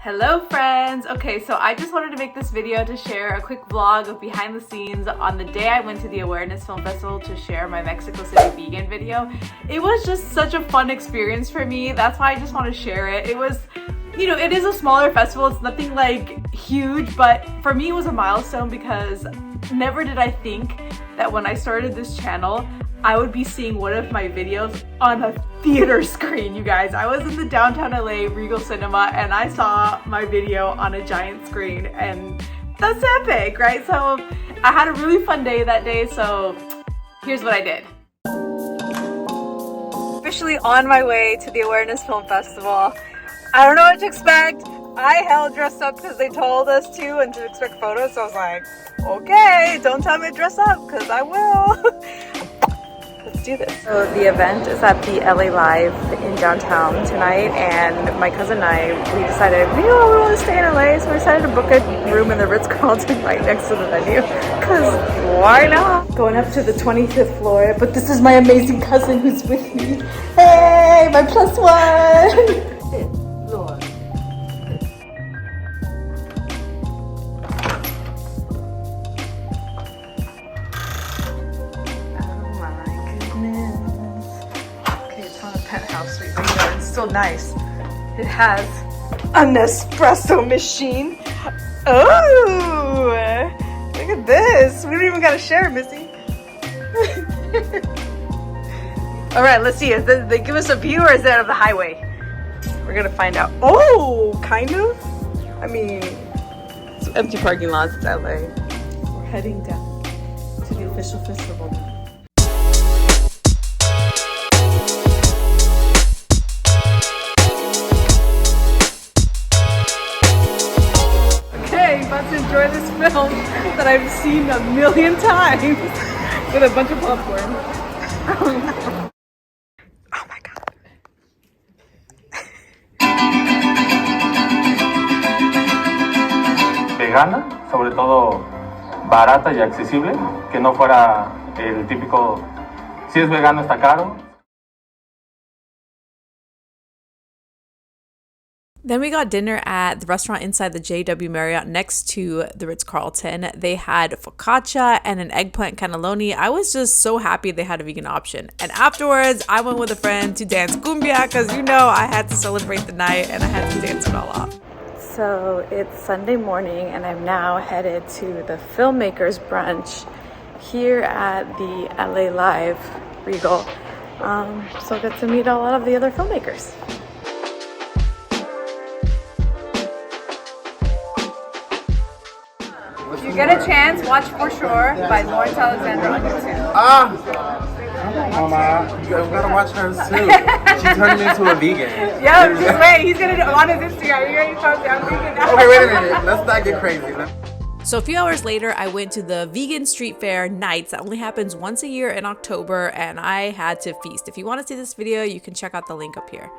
Hello friends! Okay, so I just wanted to make this video to share a quick vlog of behind the scenes on the day I went to the Awareness Film Festival to share my Mexico City vegan video. It was just such a fun experience for me. That's why I just want to share it. It was, you know, it is a smaller festival. It's nothing like huge, but for me it was a milestone because never did I think that when I started this channel, I would be seeing one of my videos on a theater screen, you guys. I was in the downtown LA Regal Cinema and I saw my video on a giant screen, and that's epic, right? So I had a really fun day that day, so here's what I did. Officially on my way to the Awareness Film Festival. I don't know what to expect. I hell dressed up because they told us to and to expect photos, so I was like, okay, don't tell me to dress up because I will. Let's do this. So the event is at the LA Live in downtown tonight, and my cousin and I, we decided we want to stay in LA, so we decided to book a room in the Ritz-Carlton right next to the venue, because why not? Going up to the 25th floor, but this is my amazing cousin who's with me. Hey, my plus one! Penthouse suite, but you know, it's still nice. It has an espresso machine. Oh, look at this. We don't even gotta share, Missy. All right, let's see. Did they give us a view, or is that of the highway? We're gonna find out. Oh, kind of. I mean, it's empty parking lots. It's LA. We're heading down to the official festival now. About to enjoy this film that I've seen a million times with a bunch of popcorn. Oh my god. Vegana, sobre todo barata y accesible, que no fuera el típico, si es vegano está caro. Then we got dinner at the restaurant inside the JW Marriott next to the Ritz-Carlton. They had focaccia and an eggplant cannelloni. I was just so happy they had a vegan option. And afterwards, I went with a friend to dance cumbia because, you know, I had to celebrate the night and I had to dance it all off. So it's Sunday morning and I'm now headed to the filmmakers brunch here at the LA Live Regal. So I get to meet a lot of the other filmmakers. If you get a chance, watch For Sure by Lawrence Alexander on YouTube. Mama, you gotta watch her too. She turned me into a vegan. Yo, just wait. He's gonna do it on his Instagram. You're gonna talk to I'm vegan now. Okay, wait a minute. Let's not get crazy. So a few hours later, I went to the Vegan Street Fair Nights. That only happens once a year in October, and I had to feast. If you want to see this video, you can check out the link up here.